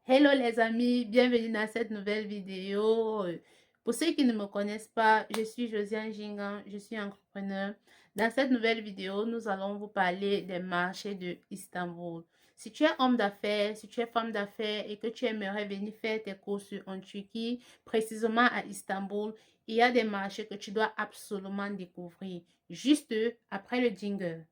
Hello les amis, bienvenue dans cette nouvelle vidéo. Pour ceux qui ne me connaissent pas, je suis Josiane Gingan, je suis entrepreneur. Dans cette nouvelle vidéo, nous allons vous parler des marchés de Istanbul. Si tu es homme d'affaires, si tu es femme d'affaires et que tu aimerais venir faire tes courses en Turquie, précisément à Istanbul, il y a des marchés que tu dois absolument découvrir. Juste après le jingle.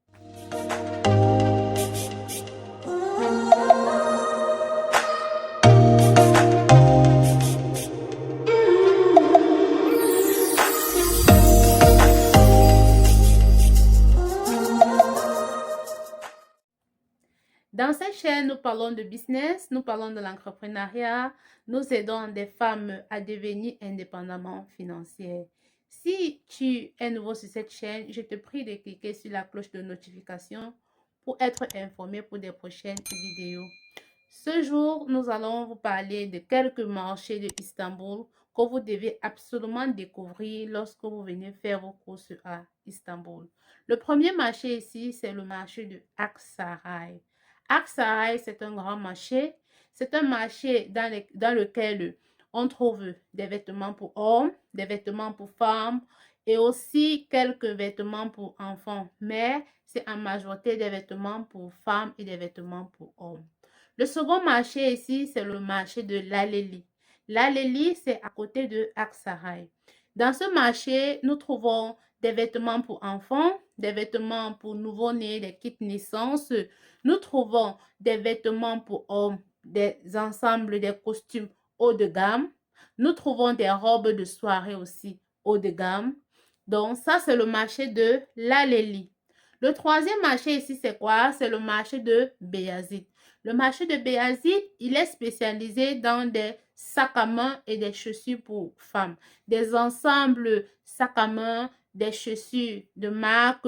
Dans cette chaîne, nous parlons de business, nous parlons de l'entrepreneuriat, nous aidons des femmes à devenir indépendamment financières. Si tu es nouveau sur cette chaîne, je te prie de cliquer sur la cloche de notification pour être informé pour des prochaines vidéos. Ce jour, nous allons vous parler de quelques marchés de Istanbul que vous devez absolument découvrir lorsque vous venez faire vos courses à Istanbul. Le premier marché ici, c'est le marché de Aksaray. Aksaray, c'est un grand marché. C'est un marché dans lequel on trouve des vêtements pour hommes, des vêtements pour femmes et aussi quelques vêtements pour enfants. Mais c'est en majorité des vêtements pour femmes et des vêtements pour hommes. Le second marché ici, c'est le marché de l'Aleli. L'Aleli, c'est à côté de Aksaray. Dans ce marché, nous trouvons des vêtements pour enfants, des vêtements pour nouveau-nés, des kits naissance. Nous trouvons des vêtements pour hommes, des ensembles, des costumes haut de gamme. Nous trouvons des robes de soirée aussi haut de gamme. Donc, ça, c'est le marché de l'Aleli. Le troisième marché ici, c'est quoi? C'est le marché de Beyazit. Le marché de Beyazit, il est spécialisé dans des sacs à main et des chaussures pour femmes. Des ensembles sacs à main, des chaussures de marque,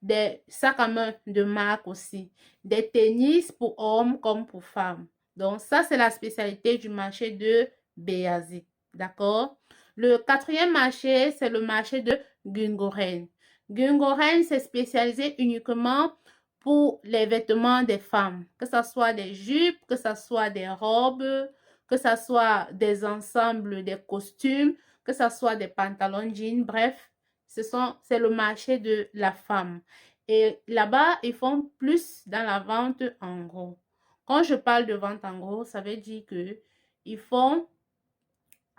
des sacs à main de marque aussi. Des tennis pour hommes comme pour femmes. Donc, ça, c'est la spécialité du marché de Beyazit. D'accord? Le quatrième marché, c'est le marché de Gungoren. Gungoren, c'est spécialisé uniquement pour les vêtements des femmes, que ce soit des jupes, que ce soit des robes, que ce soit des ensembles, des costumes, que ce soit des pantalons jeans, bref, c'est le marché de la femme. Et là-bas, ils font plus dans la vente en gros. Quand je parle de vente en gros, ça veut dire que ils font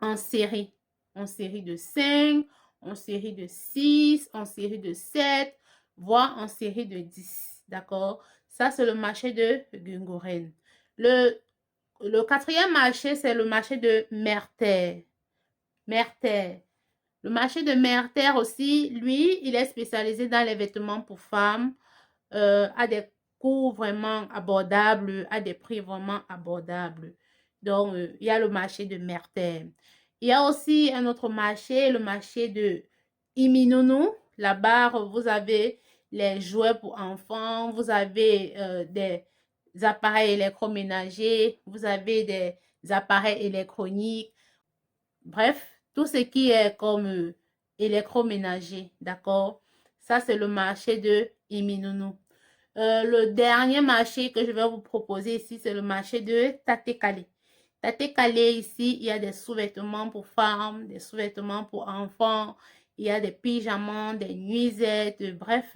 en série de 5, en série de 6, en série de 7, voire en série de 10. D'accord? Ça, c'est le marché de Gungoren. Le quatrième marché, c'est le marché de Merther. Merther. Le marché de Merther aussi, lui, il est spécialisé dans les vêtements pour femmes, à des coûts vraiment abordables, à des prix vraiment abordables. Donc, il y a le marché de Merther. Il y a aussi un autre marché, le marché de Iminunu. Là-bas, vous avez les jouets pour enfants, vous avez des appareils électroménagers, vous avez des appareils électroniques, bref, tout ce qui est comme électroménager, d'accord? Ça, c'est le marché de Iminunu. Le dernier marché que je vais vous proposer ici, c'est le marché de Tatekale. Tatekale, ici, il y a des sous-vêtements pour femmes, des sous-vêtements pour enfants, il y a des pyjamas, des nuisettes, bref,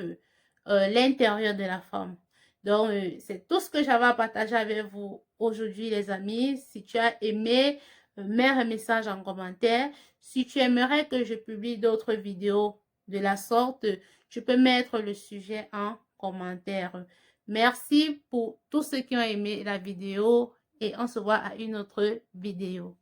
l'intérieur de la femme. Donc, c'est tout ce que j'avais à partager avec vous aujourd'hui, les amis. Si tu as aimé, mets un message en commentaire. Si tu aimerais que je publie d'autres vidéos de la sorte, tu peux mettre le sujet en commentaire. Merci pour tous ceux qui ont aimé la vidéo et on se voit à une autre vidéo.